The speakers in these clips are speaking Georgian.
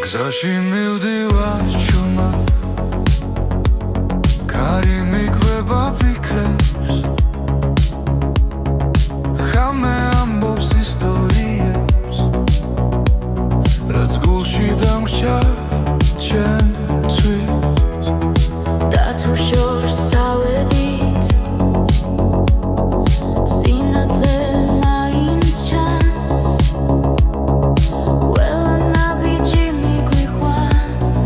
გზაში მივდივარ ჩუმად კარი მიგვება ფიქრებს ხამე ამბობს ისტორიებს რაც გულში დამრჩა ჩემთვის და თუ შორს წავედით სინათლე მაინც ჩანს ყველა ნაბიჯი მიგვიყვანს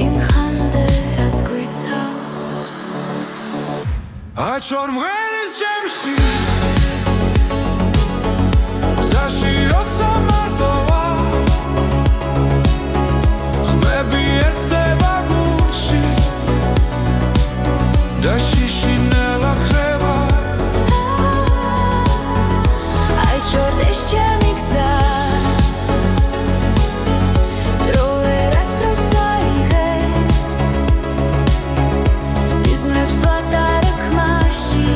იმ ხამდე რაც გვიცავს აჩვარ მღერის ჩემში გზაში როცა მარტო ვარ ხმები ერთდება გულში და შიშინელა ხრება აიჩვენდეს ჩემი გზა დრო ვერასდროს აიღებს სიზმრებს ვატარებ ხმაში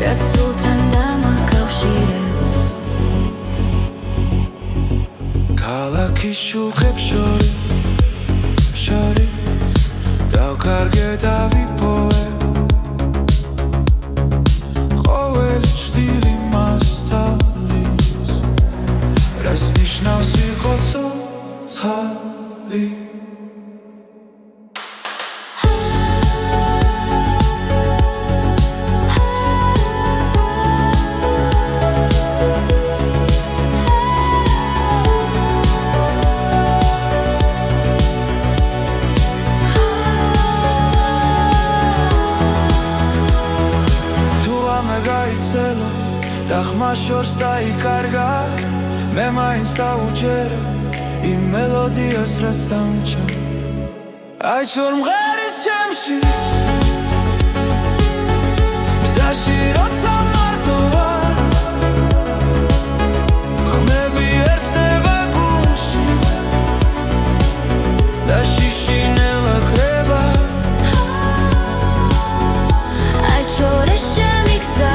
რაც სულთან დამაკავშირებს ქალაქის შუქებს შორის დავკარგე და ვიპოვე ყოველი ჭრილი მასწავლის რას ნიშნავს იყო ცოცხალი და ხმა შორს დაიკარგა მე მაინც დავუჯერე იმ მელოდიას რაც დამჭა აიჩვენ მღერის ჩემში გზაში როცა მარტო ვარ ხმები ერთდება გულში და შიშინელა ხრება აიჩვენდეს ჩემი გზა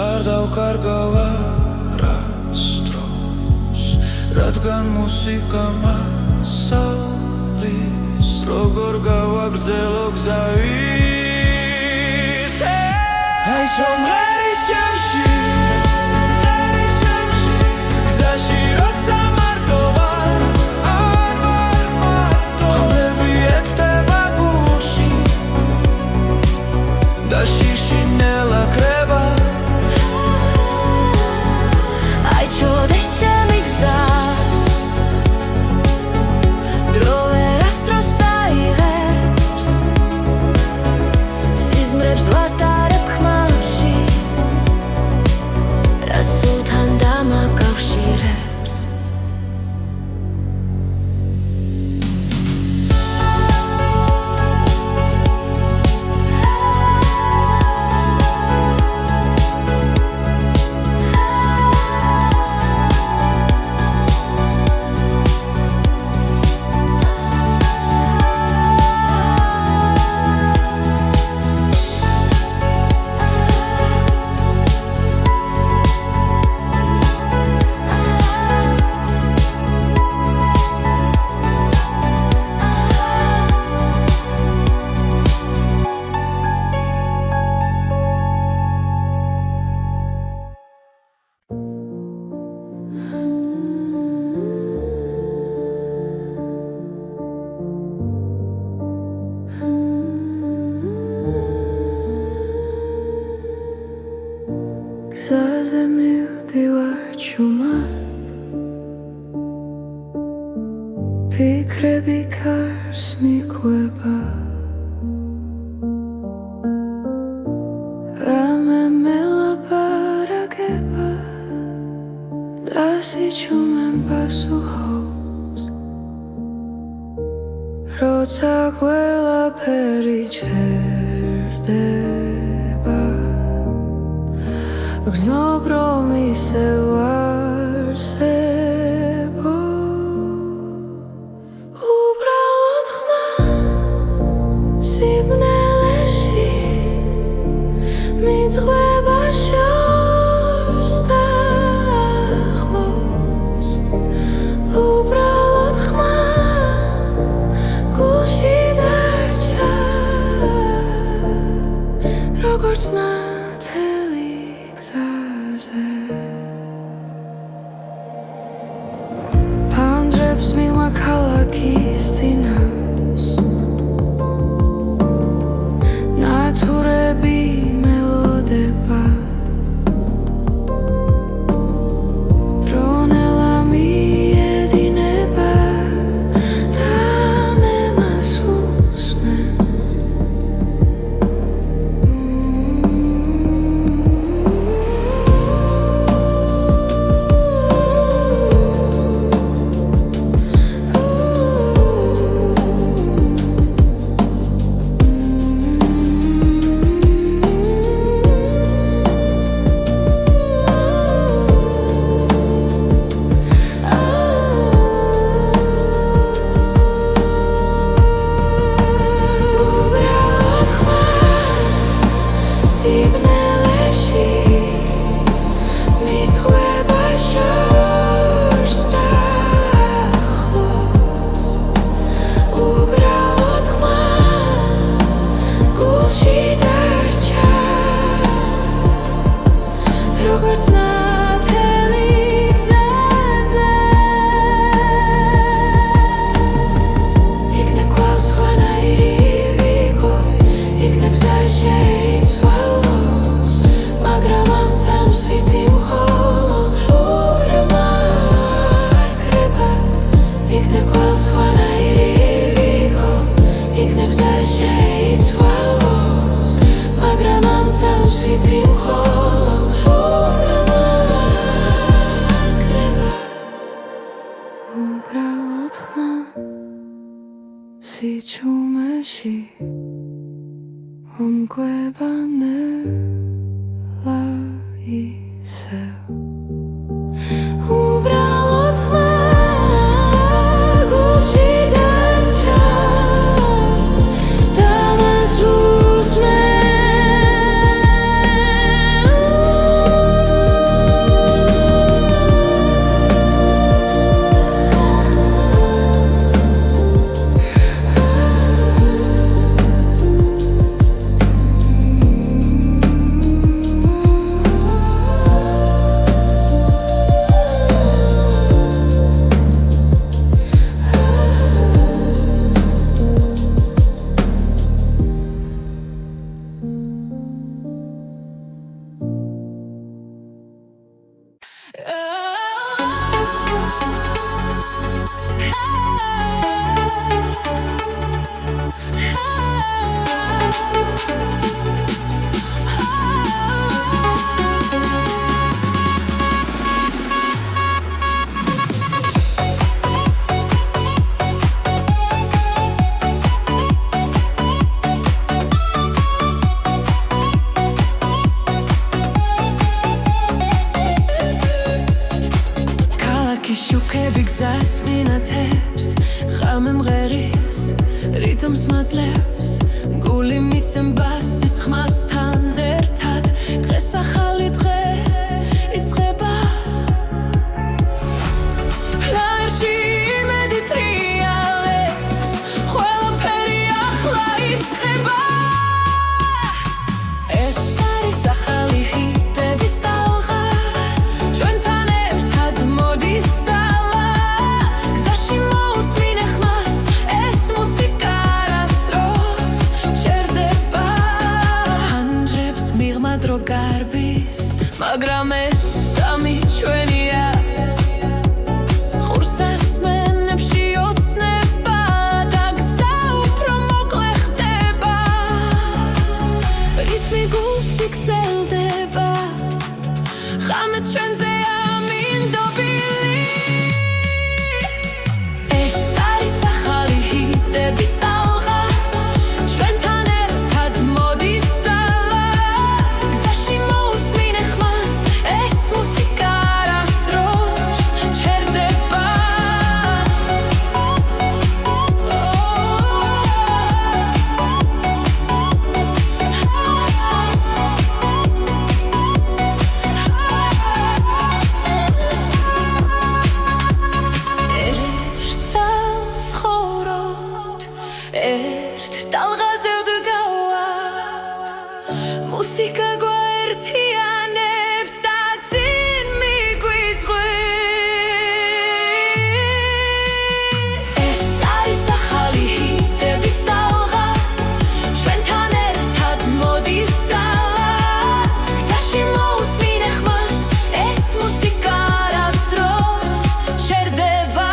არ დავკარგავ არასდროს რადგან მუსიკა მასალის როგორ გავაგრძელო გზა ისე აიჩვენ მღერის ჩემში გზაში როცა მარტო ვარ ხმები ერთდება გულში და შიშინელა ხრება აიჩვენდეს ჩემი გზა დრო ვერასდროს აიღებს სიზმრებს ვატარებ ხმაში რაც სულთან დამაკავშირებს გზაზე მივდივარ ჩუმად ფიქრები კარს მიყვება რამე მელაპარაკება და სიჩუმემ პასუხობს როცა ყველაფერი ჩერდება გრძნობ რომ ისევ არსებო უბრალოდ ხმა სიბნელეში მიძღვება შორს და ახლოს უბრალოდ ხმა გულში დარჩა როგორც ნათელი გზაზე ფანჯრებს მივა ქალაქის წინავს ნათურები მელოდება დრონელა მიედინება და მე მას უსმენ სიბნელეში მიძღვება შორს და ახლოს უბრალოდ ხმა გულში დარჩა როგორც ნათელი გზაზე იქნებ კვალს ხვანაირი ვიგოი იქნებ გზა შეიცვალოს მაგრამ ამ წამს ვიცი მხოლოდ ბრმა არ ქრება იქნებ კვალს ხვანაირი ვიგო იქნებ გზა შეიცვალოს მაგრამ ამ წამს ვიცი მხოლოდ ბრმა არ ქრება უბრალოდ ხმა სიჩუმეში ომკვება ნელა ისევ უბრალოდ ხმა გულში დარჩა და მას უსმენ შუქები გზას მინათებს ხამე მღერის რითმს მაძლევს გული მიცემ ბასის ხმასთან ერთად დღეს ახალი დღე იწყება ფლაერში იმედი ტრიალებს ყველაფერი ახლა იწყება ეს არის ახალი ჰიტების ტალღა ჩვენთან ერთად მოდის დრო გარბის მაგრამ ეს წამი ჩვენია ხურცას მენებში ოცნება და გზა უფრო მოკლე ხდება რითმი გულში გრძელდება ხამე ჩვენზე ამინდობილი ეს არის ახალი ჰიტების ტალღა ჩვენთან ერთად მოდის მუსიკა გვაერთიანებს და წინ მიგვიწყვის. ეს არის ახალი ჰიტების ტალღა, ჩვენთან ერთად მოდის ძალა. გზაში მოусმინე ხმას, ეს მუსიკა არასდროს შერდება.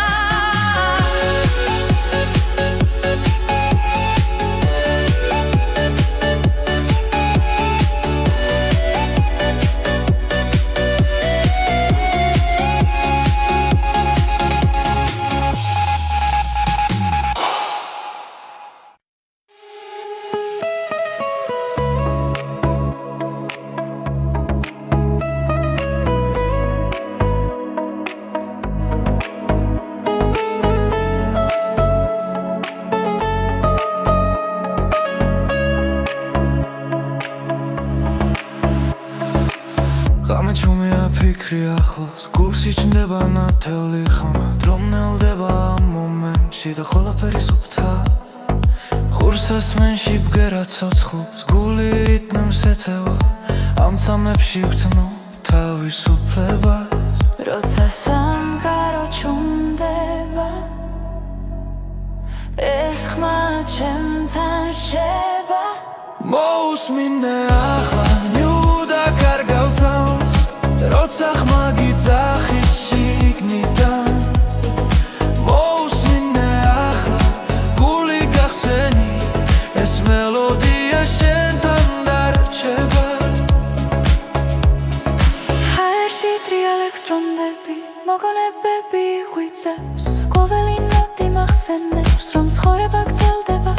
ღამე ჩუმია ფიქრი ახლოს, გულში ჩნდება ნათელი ხმა, დრო მნელდება ამ მომენტში და ყველაფერი სუფთა. ხურსას მენში ბგერა ცოცხლობს, გული რიტმს ეწევა, ამ წამებში ვგრძნობ თავისუფლებას. როცა სამყარო ჩუმდება, ეს ხმა ჩემთან რჩება. მოусმინე ახლა ნიუდა კარგავცავს, როცა ხმა გიძახის შიგნიდან. მოусმინე ახლა გული გახსენი, ეს მელოდია შენთან დარჩება. ჰაერში ტრიალებს დრონდები, მოგონებები ღვიძლებს, ყოველი ნოტი მახსენებს, რომ ცხოვრება გრძელდება.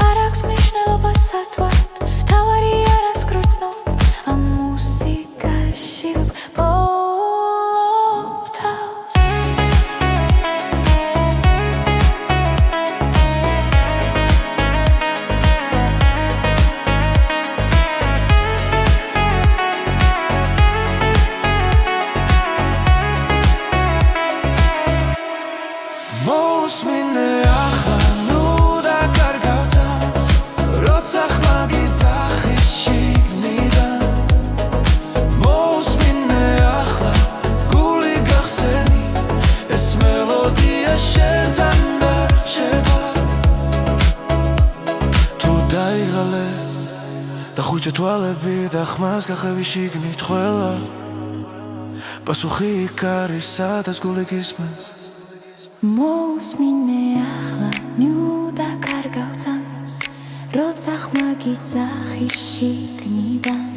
არ აქვს მნიშვნელობა სათვალთ, თავარი არას გრძნობ, ამ მუსიკაში ვგბოლობ თავს. მოусმინე ახლა ნუდა კარგავცავს, როცა ხმა გიძახის შიგნიდან. მოусმინე ახლა გული გახსენი, ეს მელოდია შენთან დარჩება. თუ დაიღალე და ხუჭა თვალები და ხმას გახევი შიგნით ყველა, პასუხი იქ არის სადაც გული გისმენს. მოусმინე ახლა ნიუდა კარგავცავს, როცა ხმა გიძახის შიგნიდან.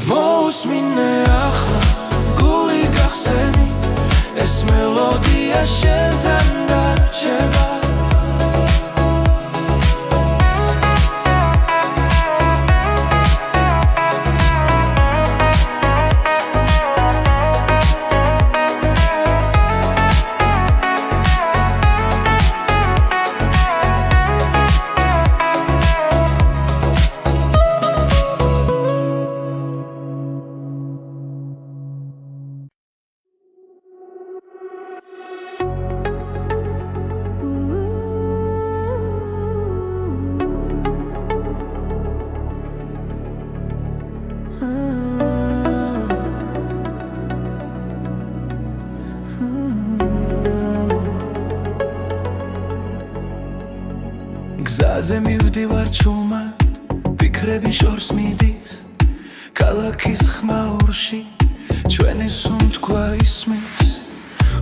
მოусმინე ახლა გული გახსენი, ეს მელოდია შენთან დარჩება. გზაზე მივდივარ ჩუმად, ფიქრები შორს მიდის, ქალაქის ხმაურში ჩვენი სუნთქვა ისმის.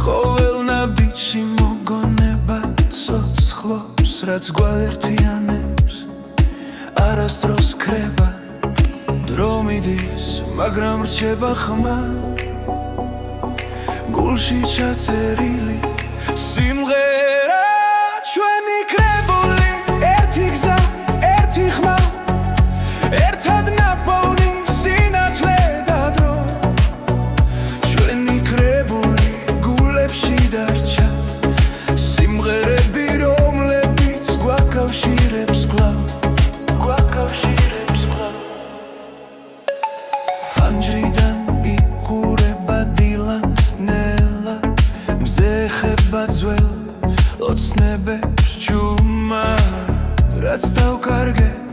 ყოველ ნაბიჯში მოგონება ცოცხლობს, რაც გვაერთიანებს, არასდროს ქრება. დრო მიდის, მაგრამ რჩება ხმა, გულში ჩაწერილი სიმღერა ჩვენი კრებული. ერთი გზა, ერთი ხმა, ერთად ნაპოვნი სინათლე და დრო. ჩვენი კრებული გულებში დარჩა, სიმღერები რომლებიც გვაკავშირებს კვლავ, გვაკავშირებს კვლავ. ფანჯრიდან იყურება დილა ნელა, მზე ხება ძველ ოცნებებს ჩუმად, რაც დავკარგეთ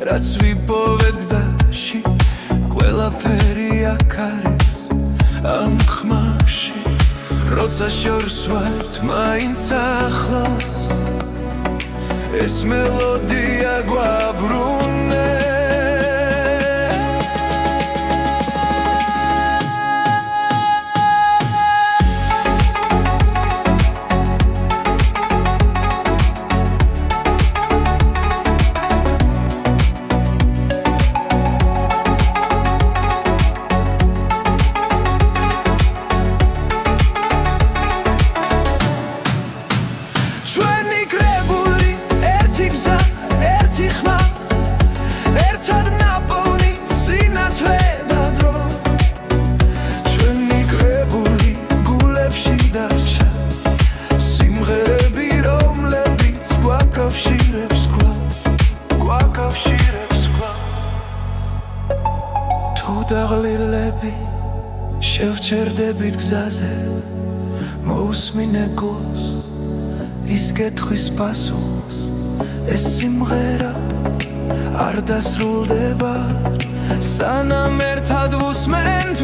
რაც ვიპოვეთ გზაში ყველაფერი აქ არის ამ ხმაში როცა შორს ვართ მაინც ახლოს ეს მელოდია გვაბრუნე შევჩერდებით გზაზე მოусმინე გულს ის კითხვის პასუხს ეს სიმღერა არ დასრულდება სანამ ერთად ვუსმენთ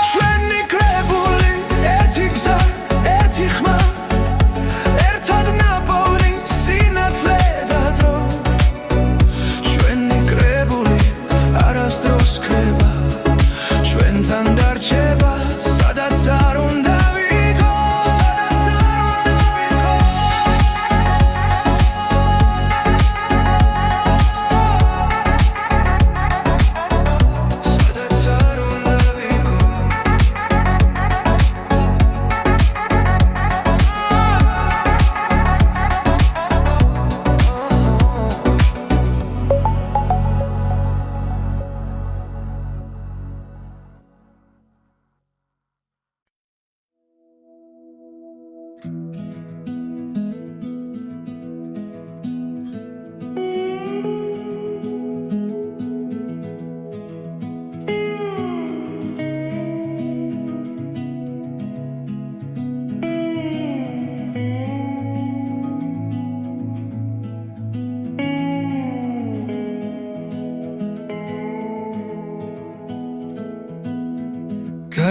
ჩვენი კრებული ერთი გზა ერთი ხმა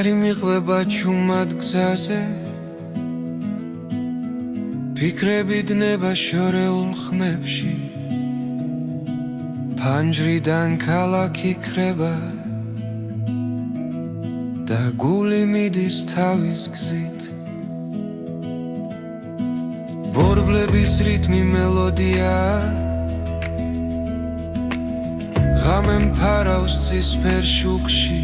გარი მიყვება ჩუმად გზაზე ფიქრები დნება შორეულ ხმებში ფანჯრიდან ქალაქი ქრება და გული მიდის თავის გზით ბორბლების რიტმი მელოდია ღამე მფარავს ცისფერ შუქში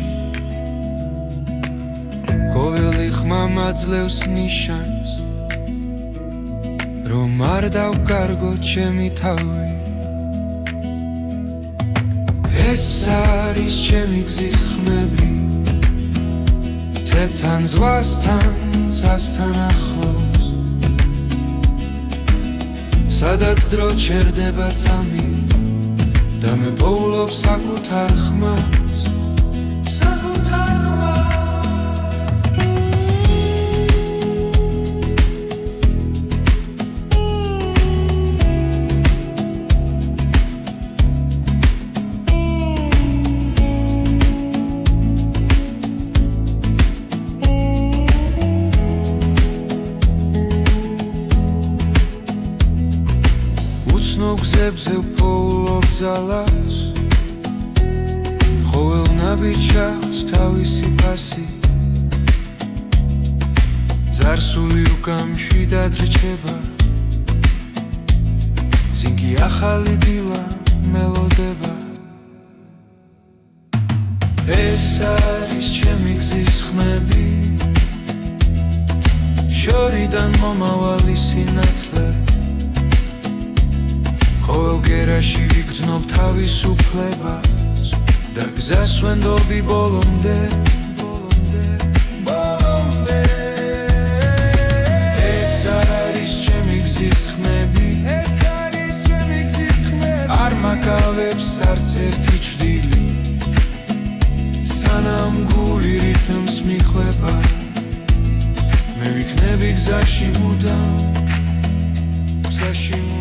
ყოველი ხმა მაძლევს ნიშანს რომ არ დავკარგო ჩემი თავი ეს არის ჩემი გზის ხმები თებთან ზღვასთან სასთან ახლოს სადაც დრო ჩერდება წამი და მე პოულობ საკუთარ ხმას გზებზე ვპოულობ ძალას ყოველ ნაბიჯს აქვს თავისი ფასი ზარსული უკამშვიდად რჩება ზინგი ახალი დილა მელოდება ეს არის ჩემი გზის ხმები შორიდან მომავალი სინათლე ყოველ გერაში ვიგრძნობ თავისუფლებას და გზას ვენდობი ბოლომდე ეს არის ჩემი გზის ხმები არ მაკავებს არც ერთი ჭრილი სანამ გული რითმს მიყვება მე ვიქნებ ვიქნები გზაში მუდამ გზაში მუდამ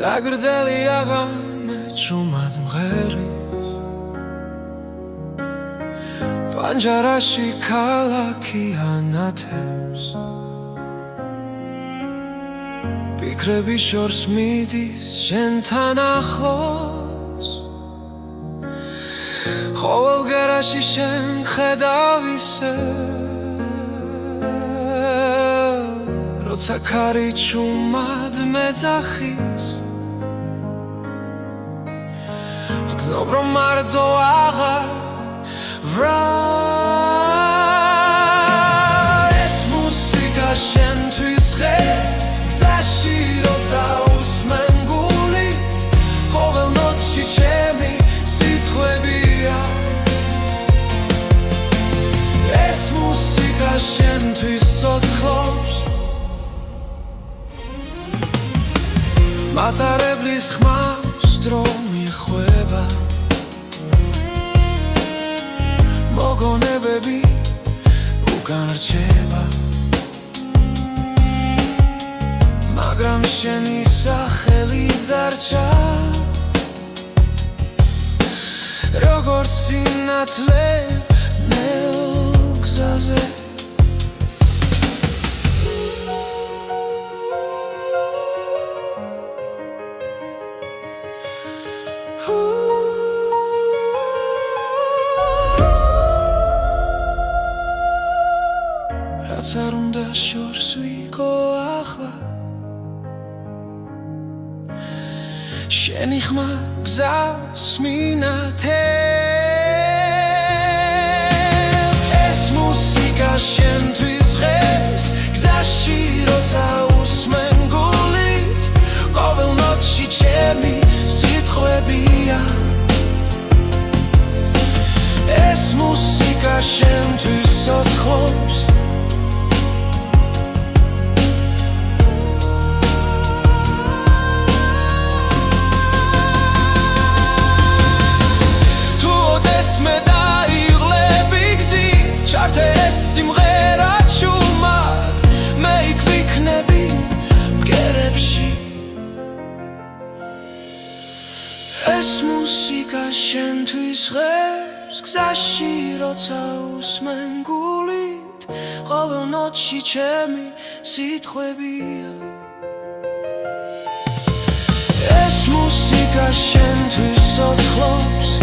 Zagrzeli agame čumad mgheris Panjarashi kalaki anatebs Pikrebi shors midis shentan achlos Khovel gerashi shen khedavise Rotsa kari čumad medzachis Dobro mardo agha vrar Es musika shentvis ches Gzashi rotsa usmen gulit Khovel notshi chemi sitkhvebia Es musika shentvis sotskhlops Matareblis khmas dromi khveba მოგონებები უკან რჩება მაგრამ შენი სახელი დარჩა როგორც სინათლე ნელ გზაზე რაც არ უნდა შორს ვიყო ახლა შენი ხმა გზას მინათებს ეს მუსიკა შენთვის ღეს გზაში როცა უსმენ გულით ყოველ ნოტში ჩემი სიტყვებია ეს მუსიკა შენთვის სოცხობს ეს მუსიკა შენთვის ღერს გზაში როცა უსმენ გულით ყოველ ნოტში ჩემი სიტყვებია ეს მუსიკა შენთვის სოცხლობს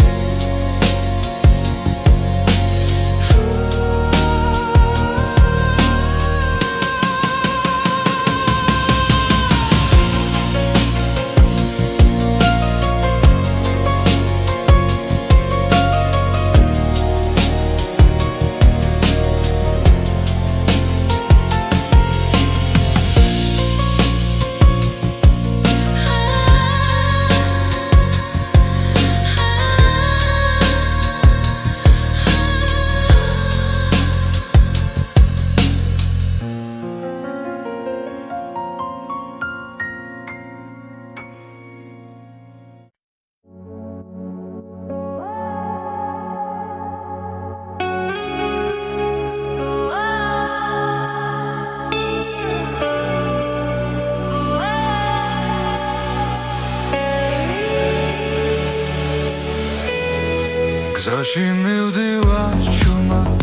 გზაში მივდივარ ჩუმად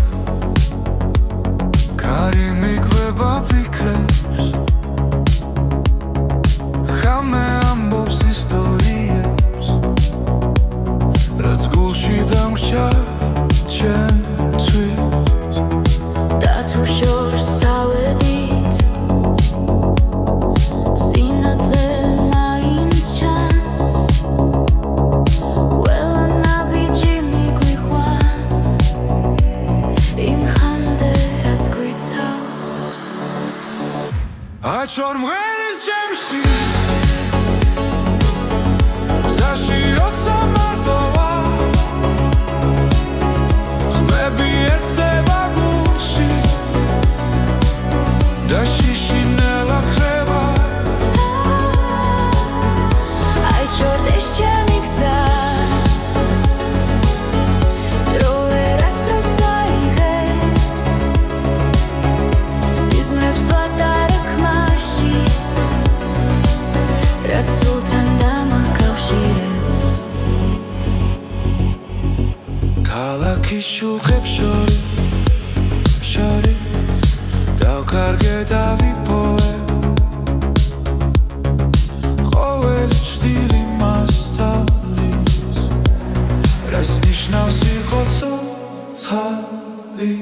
კარი მიკვება ფიქრებს ხამე ამბობს ისტორიებს რაც გულში დამრჩა ჩემთვის და თუ შორს წავედით სინათლე მაინც ჩანს ყველა ნაბიჯი მიგვიყვანს იმ ხამდე რაც გვიცავს აჩვარ მღერის ჩემში გზაში როცა მარტოა ხმები ერთდება გულში და შიშინელა ხება აიჩვენეს ჩემი გზა დრო ვერასდროს აიღებს სიზმრებს ვატარებ ხმაში რაც სულთან დამაკავშირებს ქალაქის შუქებს შორის დავკარგე და ვიპოვე ყოველი ჭრილი მასწავლის რას ნიშნავს იყო ცოცხალი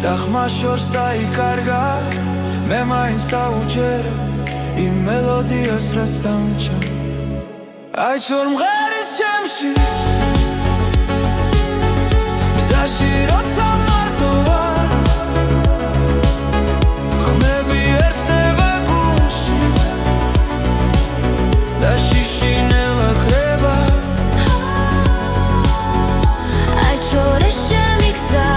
და ხმა შორს დაიკარგა მე მაინც დავუჯერე იმ მელოდიას რაც დამჭა აიჩვარ მღერის ჩემში გზაში როცა მარტოა ხმები ერთდება გულში და შიშინელა ხება აიჩვენეს ჩემი გზა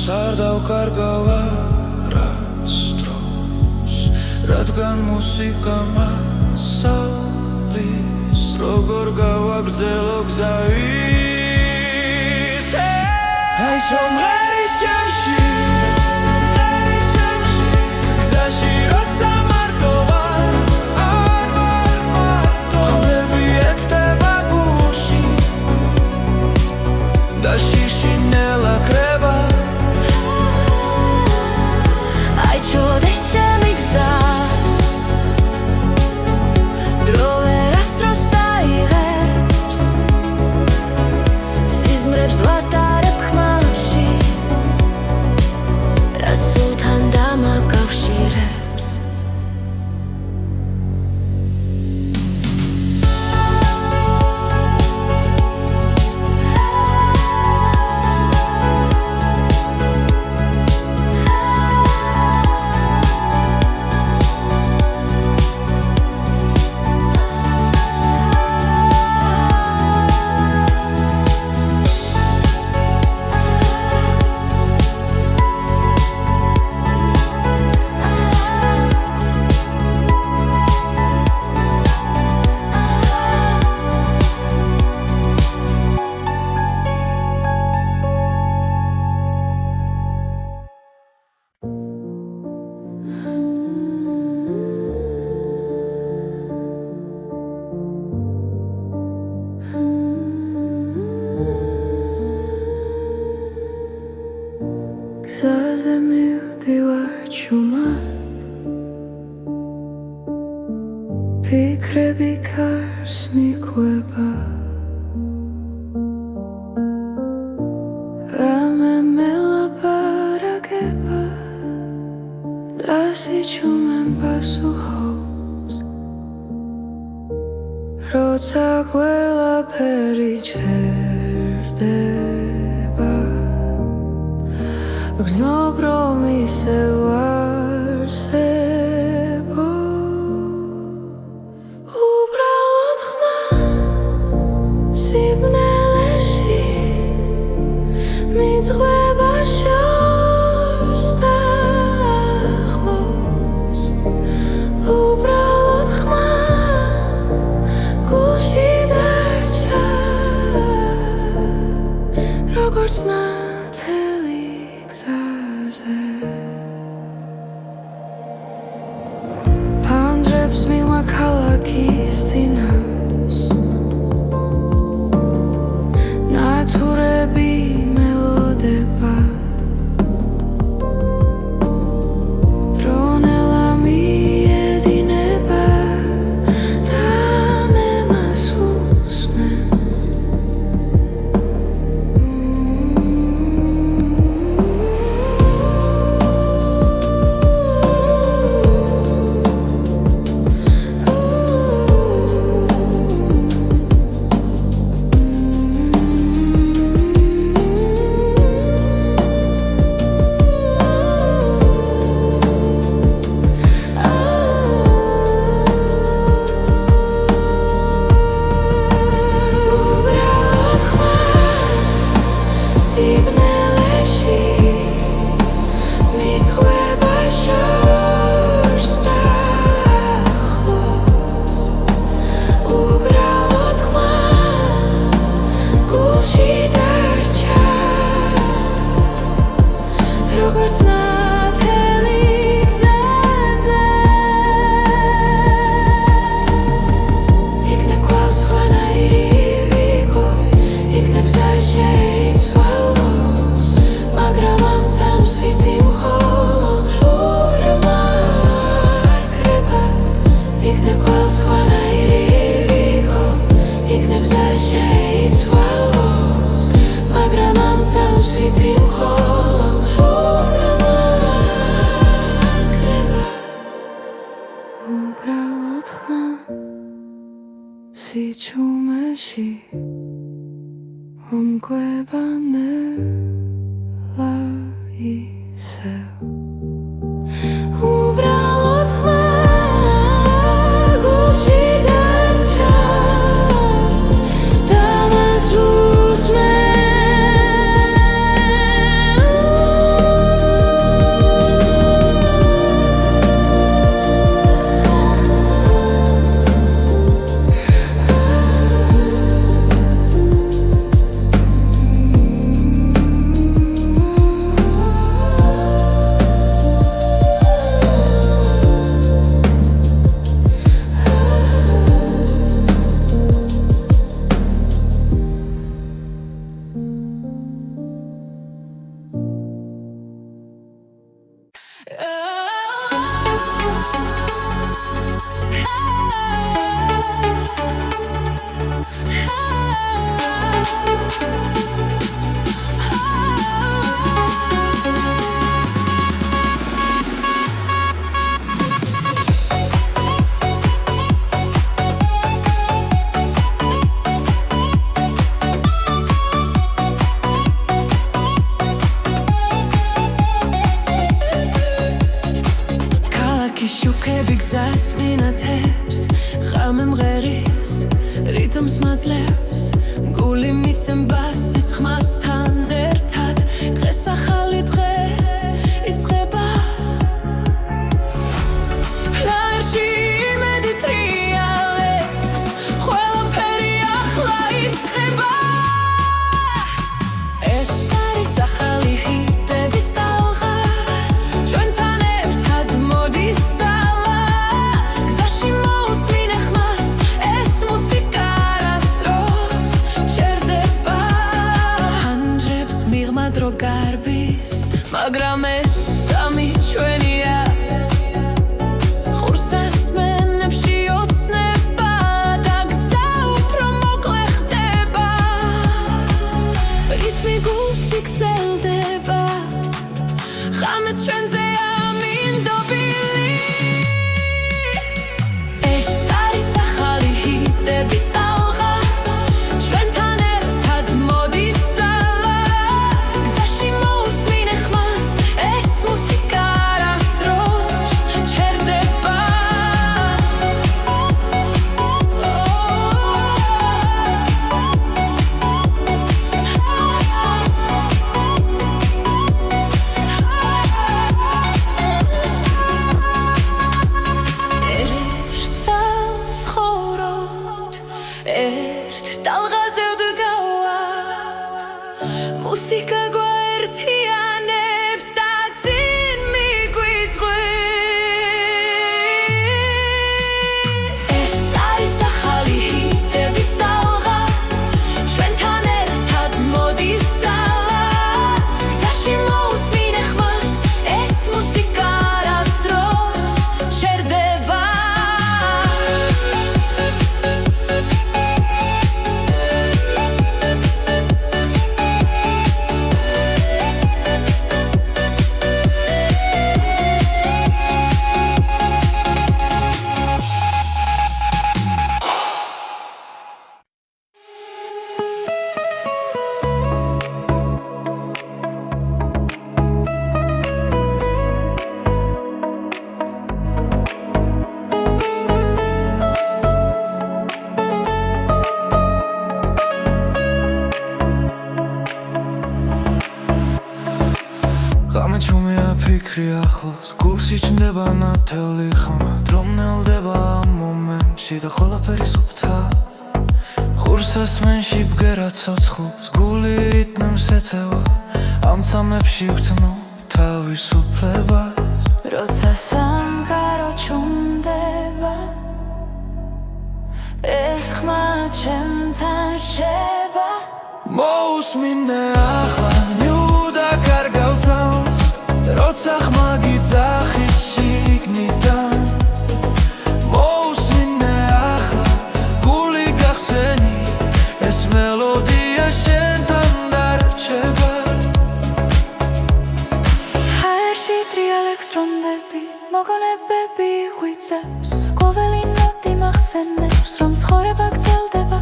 არ დავკარგავ არასდროს რადგან მუსიკა მასალის როგორ გავაგრძელო გზა ისე აიჩვარ მღერის ჩემში გზაში როცა მარტოა არ ვარ მარტო ხმები ერთდება გულში და შიშინელა ხება აიჩვენეს ჩემი გზა დრო ვერასდროს აიღებს სიზმრებს ვატარებ ხმაში რაც სულთან დამაკავშირებს გზაზე მივდივარ ჩუმად ფიქრები კარს მიყვება რამე მელაპარაკება და სიჩუმენ პასუხობს როცა ყველაფერი ჩერდება ვცნობ რომ ისევ არსებო უბრალოდ ხმა სიბნელეში მიძღვება შორს და ახლოს უბრალოდ ხმა გულში დარჩა როგორც ნათელი გზაზე ფანჯრებს მიღმა ქალაქის წინავს ნათურები მელოდება ბრონელა მიედინება და მე მას უსმენ სიბნელეში მიძღვება შორს და ახლოს უბრალოდ ხმა გულში დარჩა როგორც ნათელი გზაზე იქნებ კვალს ხვანაირი ვიგო იქნებ გზა შეიცვალოს მაგრამ ამ წამს ვიცი მხოლოდ ბრმა არ ქრება იქნებ კვალს ხვანაირი ვიგო იქნებ გზა შეიცვალოს მაგრამ ამ წამს ვიცი მხოლოდ ბრმა არ ქრება უბრალოდ ხმა სიჩუმეში ომკვება ნელა ისევ უბრალოდ ხმა გულში დარჩა და მას უსმენ შუქები გზას მინათებს ღამე მღერის რითმს მაძლევს გული მიცემბას ის ხმასთან ერთად დღეს ახალი დღე იწყება ფლაერში იმედი ტრიალებს ყველაფერი ახლა იწყება ეს არის ახალი ჰიტების ტალღა ჩვენთან ერთად მოდის მაგრამ ეს ხმა დრომნელდება ამ მომენტში და ყველაფერი სუფთა ხურსასმენში ბგერა ცოცხლობს გული რიტმს ეწევა ამ წამებში ვგრძნო თავისუფლებას როცა სამყარო ჩუმდება ეს ხმა ჩემთან რჩება მოусმინე ახლა ნიუდა კარგავწავს როცა ხმა გიძახის შიგნიდან მოусმინე ახლა გული გახსენი ეს მელოდია შენთან დარჩება ჰაერში ტრიალებს დრონდები მოგონებები ღვიძლებს ყოველი ნოტი მახსენებს რომ ცხოვრება გრძელდება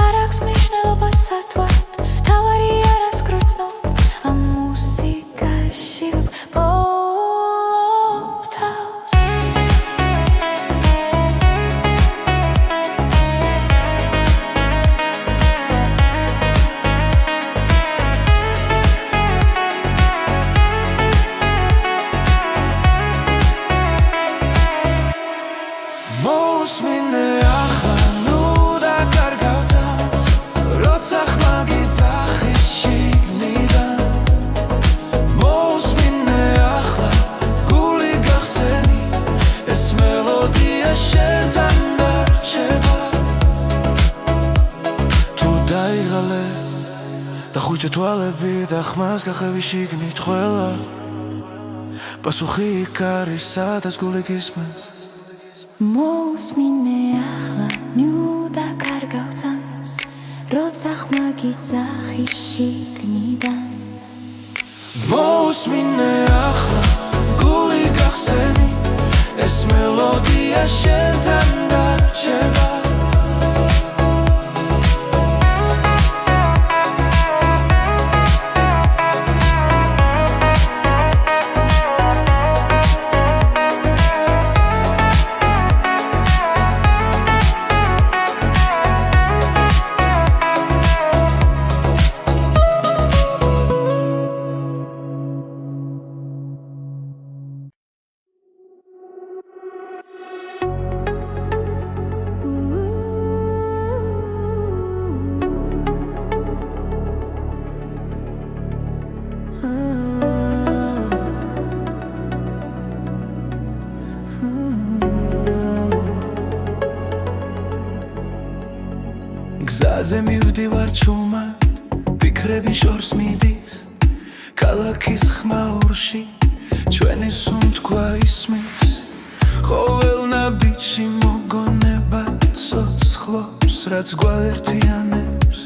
არ აქვს მნიშვნელობა სათვალთ თავარი არას გრძნობ ამ მუსიკაში ვბოლობ თავს მოусმინე ახლა ნუ დაკარგავწავს როცა ხმა გიძახის შიგნიდან მოусმინე ახლა გული გახსენი ეს მელოდია შენთან დარჩება თუ დაიღალე და ხუჭა თვალები და ხმას გახევი შიგნით ყველა პასუხი იქ არის სადაც გული გისმენს მოусმინე ახლა ნიუდა კარგავწამს როცა ხმა გიძახის შიგნიდან მოусმინე ახლა გული გახსენი ეს მელოდია შენთან დარჩება გზაზე მივდივარ ჩუმად ფიქრები შორს მიდის ქალაქის ხმაურში ჩვენი სუნთქვა ისმის ყოველ ნაბიჯში მოგონება სოცხლობს რაც გვაერთიანებს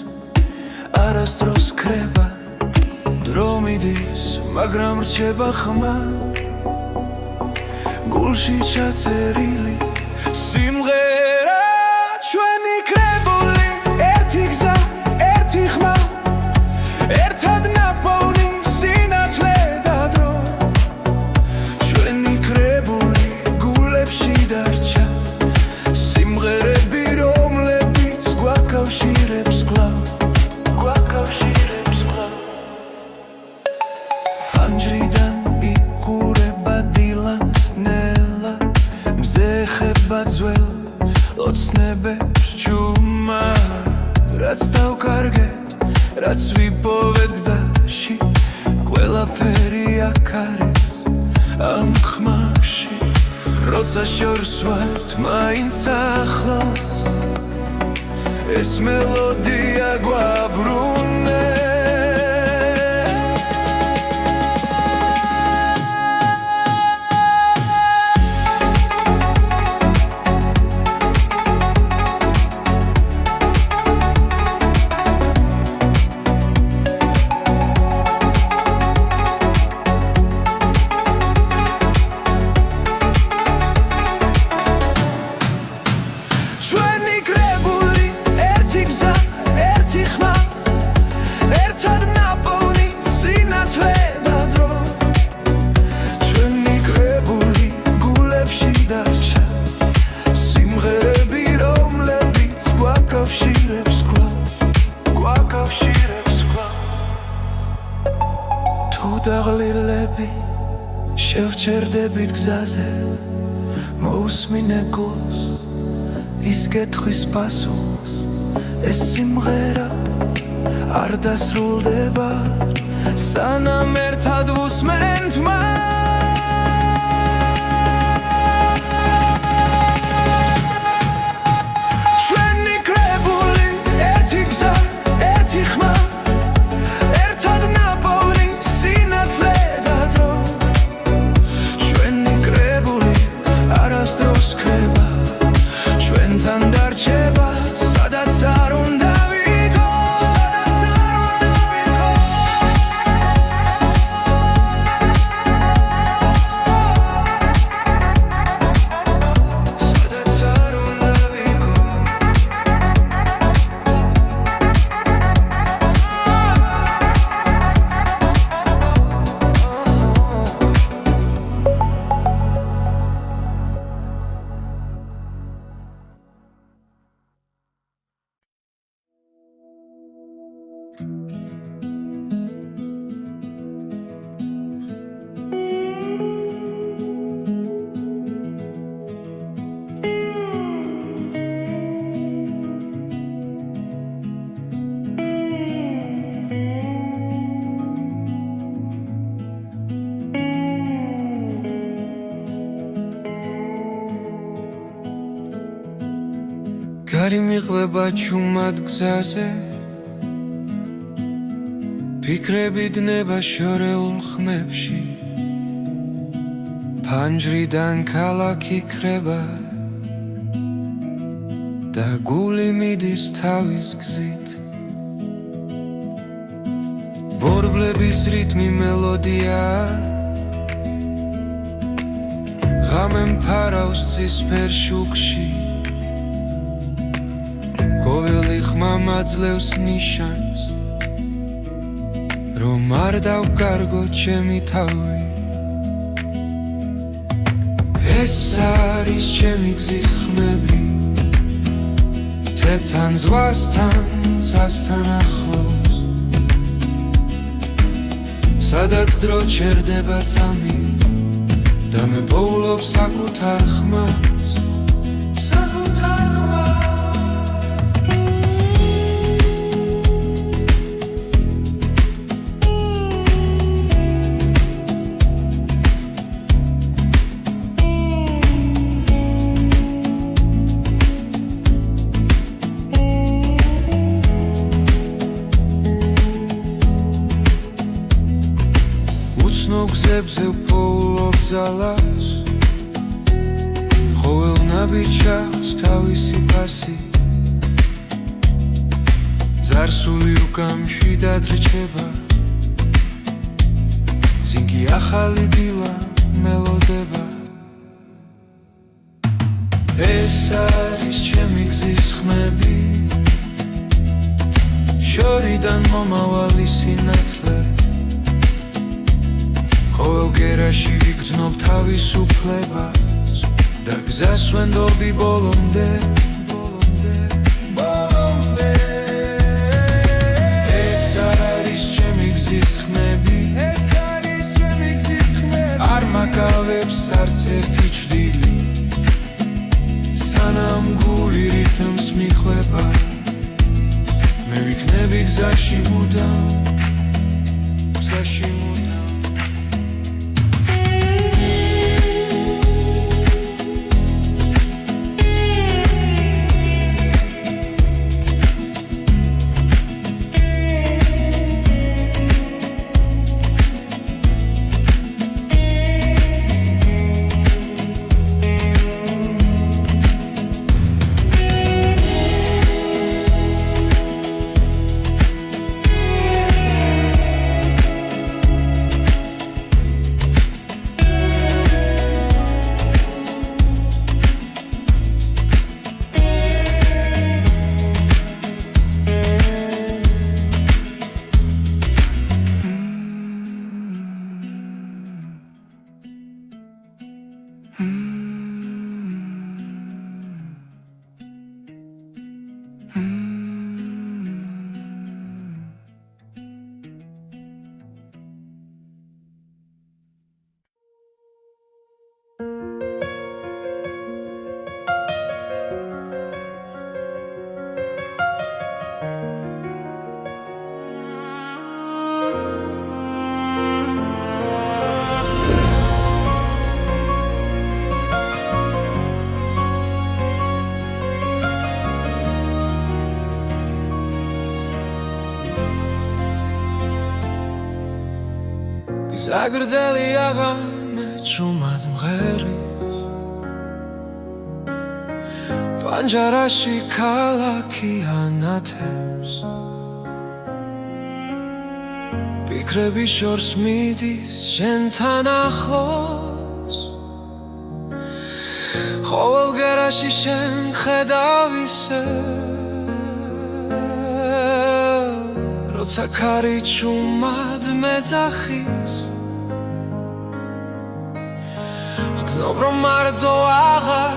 არასდროს ქრება დრო მიდის მაგრამ რჩება ხმა გულში ჩაწერილი სიმღერა ჩვენი კრებული ერთი გზა ერთი ხმა ერთად ნაპოვნი სინათლე და დრო ჩვენი კრებული გულებში დარჩა სიმღერები რომლებიც გვაკავშირებს კვლავ ფანჯრიდან იყურება დილა ნელა მზე ხება ძველ ოცნებებს ჩუმად რაც დავკარგეთ რაც ვიპოვეთ გზაში ყველაფერი აქ არის ამ ხმაში როცა შორს ვართ მაინც ახლოს ეს მელოდია გვაბრუნებს ჩვენი კრებული ერთი გზა ერთი ხმა ჩერდებით გზაზე მოусმინე გულს ის გეთხვის პასუხს ეს სიმღერა არ დასრულდება სანამ ერთად ვუსმენთ ჩვენი კრებული ერთი გზა ერთი ხმა ერთად ნაპოვნი სინათლე და დრო ჩვენი კრებული არასდროს ქრება ჩვენთან დარჩება სადაც არ უნდა გარი მიყვება ჩუმად გზაზე ფიქრები დნება შორეულ ხმებში ფანჯრიდან ქალაქი ქრება და გული მიდის თავის გზით ბორბლების რიტმი მელოდია ღამე მფარავს ცისფერ შუქში ყოველი ხმა მაძლევს ნიშანს რომ არ დავკარგო ჩემი თავი ეს არის ჩემი გზის ხმები თებთან ზღვასთან სასთან ახლოს სადაც დრო ჩერდება წამი და მე პოულობ საკუთარ ხმას გზებზე ვპოულობ ძალას ყოველ ნაბიჯს აქვს თავისი ფასი ზარსული უკან მშვიდად რჩება ზინგი ახალი დილა მელოდება ეს არის ჩემი გზის ხმები შორიდან მომავალი სინათლე ყოველ გერაში ვიგრძნობ თავისუფლებას და გზას ვენდობი ბოლომდე ეს არის ჩემი გზის ხმები არ მაკავებს არც ერთი ჭრილი სანამ გული რითმს მიხვება მე ვიქნები გზაში მუდამ საგრძელი აღამე ჭუმად მღერის პანჯარაში ქალაქი ანათებს ფიქრები შორს მიდის შენთან ახლოს ყოველ გერაში შენ ხედავ ისე როცა ქარი ჭუმად მეძახის გრძნობ რომ მარტო აღარ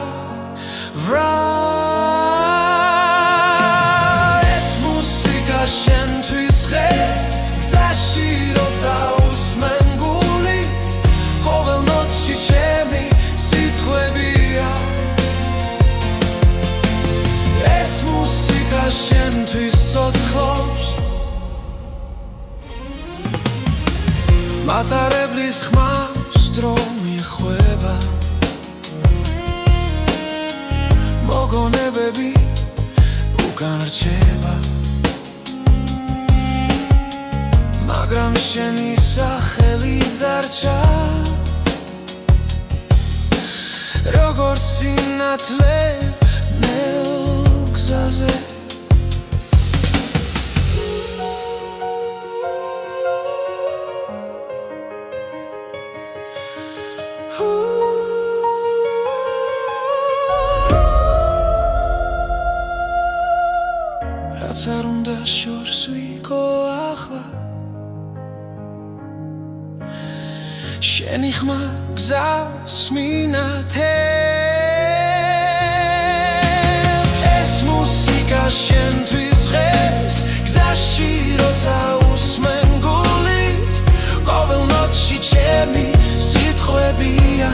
ეს მუსიკა შენთვის ღერს გზაში როცა უსმენ გულით ყოველ ნოტში ჩემი სიტყვებია ეს მუსიკა შენთვის ცოცხლობს მატარებლის ხმას დრო მიხვება მოგონებები უკან რჩება მაგრამ შენი სახელი დარჩა როგორც სინათლე ნელ გზაზე რაც არ უნდა შორს ვიყო ახლა შენი ხმა გზას მინათებს ეს მუსიკა შენთვის ღერს გზაში როცა უსმენ გულით ყოველ ნოტში ჩემი სიტყვებია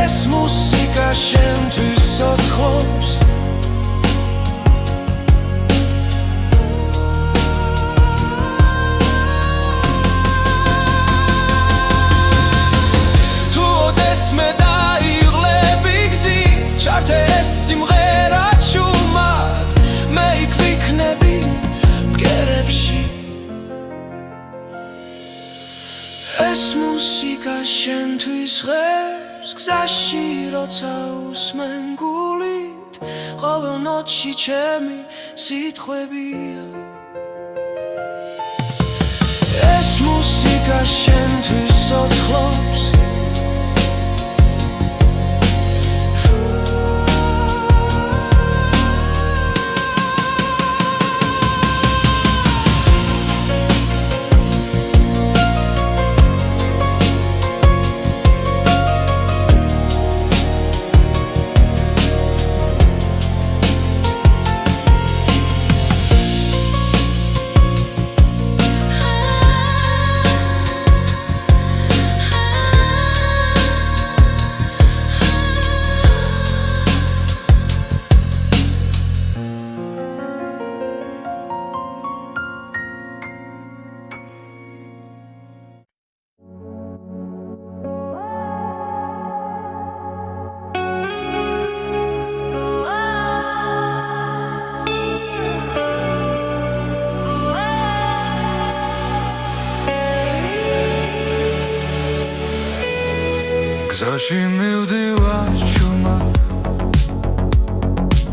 ეს მუსიკა შენთვის ცოცხლობს ჩართეს სიმღერა ჭუმად მე იქ ვიქნები მგერებში ეს მუსიკა შენთვის ღერს გზაში როცა უსმენ გულით ყოველ ნოტში ჩემი სიტყვებია ეს მუსიკა შენთვის ცოცხლობს გზაში მივდივარ ჭუმად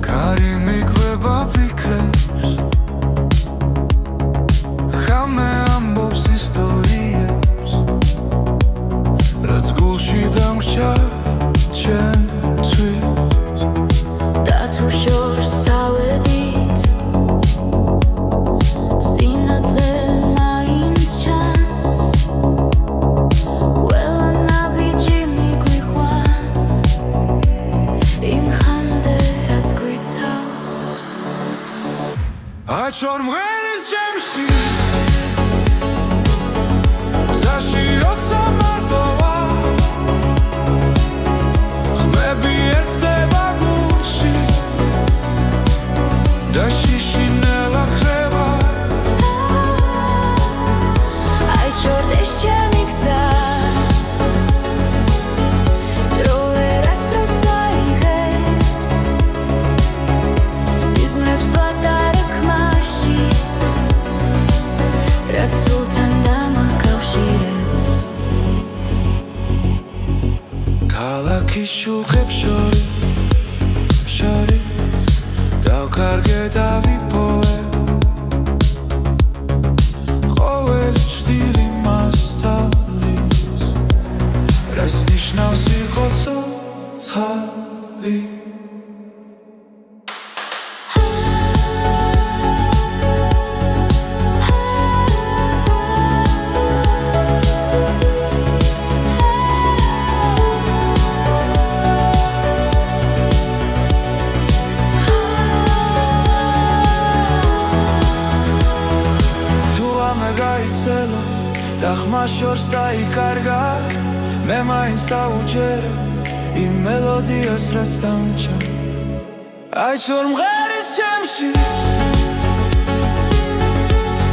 ქარი მიგვება ფიქრებს ხამე ამბობს ისტორიებს რაც გულში დამრჩა ჩემთვის და თუ შორს წავედით სინათლე მაინც ჩანს აჩორ მღერის ჩემში გზაში როცა მარტო ვარ ხმები ერთ ქის შუქებს შორის დავკარგე და ვიპოვე ყოველი ჭდილი მასწავლის რას ნიშნავს იყო ცოცხალი და ხმა შორს დაიკარგა მე მაინც დავუჯერე იმ მელოდიას რაც დამჭა აი ჩორ მღერის ჩემში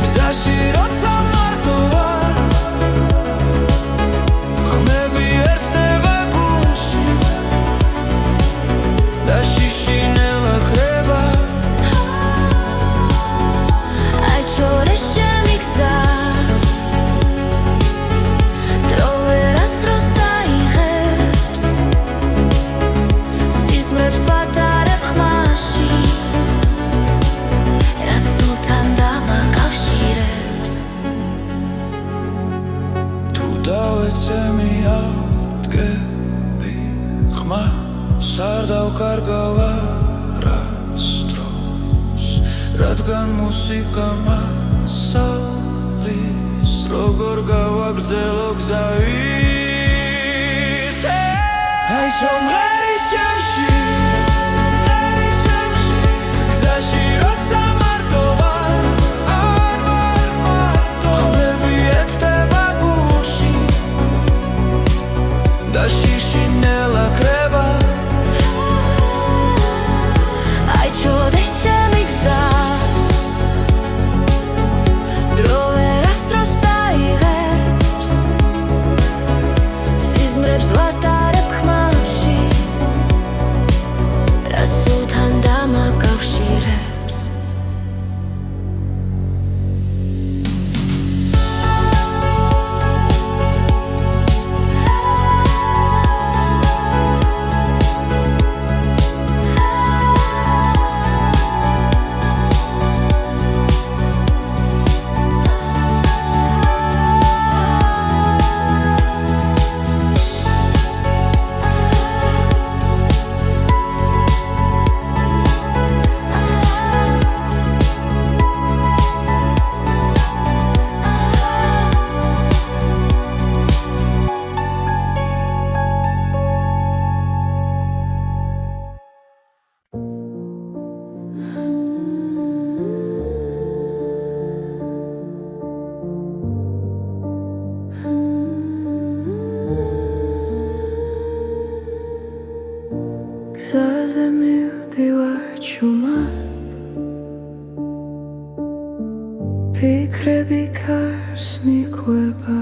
გზაში როცა მარტო ვარ ხმები ერთდება გულში და შიშინელა კრება აი ჩორ ეს ჩემი გზა არ დავკარგავ არასდროს რადგან მუსიკა მასალის როგორ გავაგრძელო გზა ისე აი ჩორ მღერის ჩემში გზაში როცა მარტო ვარ არ ვარ მარტო ხმები ერთდება გულში და შიშინელა კრება ვატარებ ხმაში რაც სულთან დამაკავშირებს გზაზე მივდივარ ჩუმად ფიქრები კარს მიყვება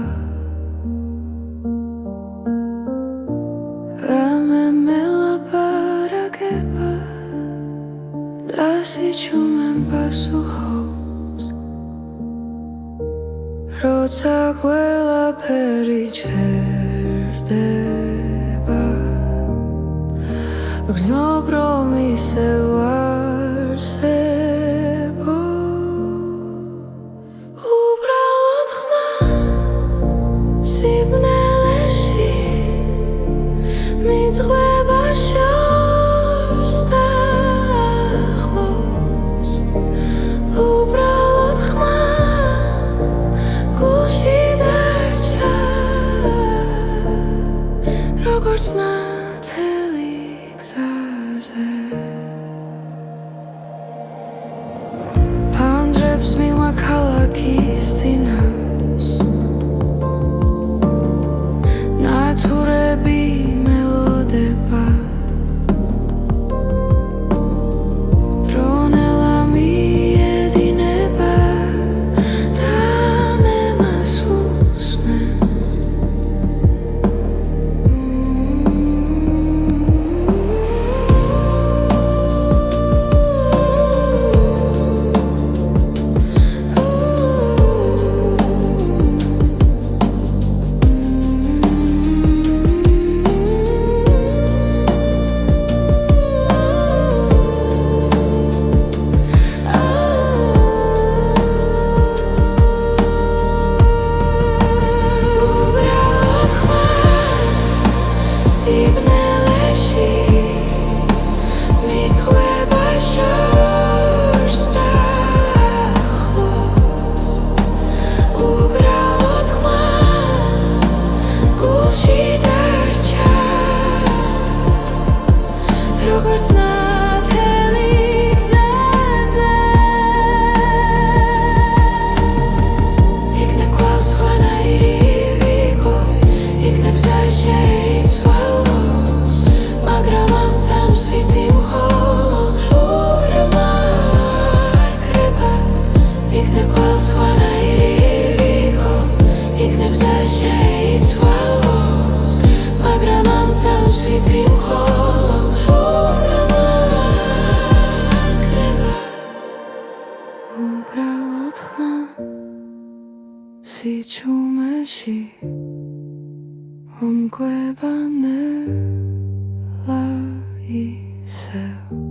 რამე მელაპარაკება და სიჩუმემ პასუხობს როცა ყველაფერი ჩერდება გრძნობ რომ ისევ არსებო უბრალოდ ხმა სიბნელეში მიძღვება შორს და ახლოს უბრალოდ ხმა გულში დარჩა როგორც ნათელი ფანჯრებს მივა ქალაქის წინავს ნათურები მელოდება დრონელა მიედინება და მე მას უსმენ სიბნელეში მიწყდება შორს და ახლოს უბრალოდ ხმა გულში დარჩა როგორც ნათელი გზაზე იქნებ ყავს ხვანაირი ვიყო იქნებ გზა შეიცვალოს მაგრამ ამ წამს ვიცი მხოლოდ ბრმა არ ქრება იქნებ ყავს ხვანაირი ვიყო იქნებ გზა შეიცვალოს მაგრამ ამ წამს ვიცი მხოლოდ ბრმა არ ქრება უბრალოდ ხმა სიჩუმეში ომკვება ნელა ისევ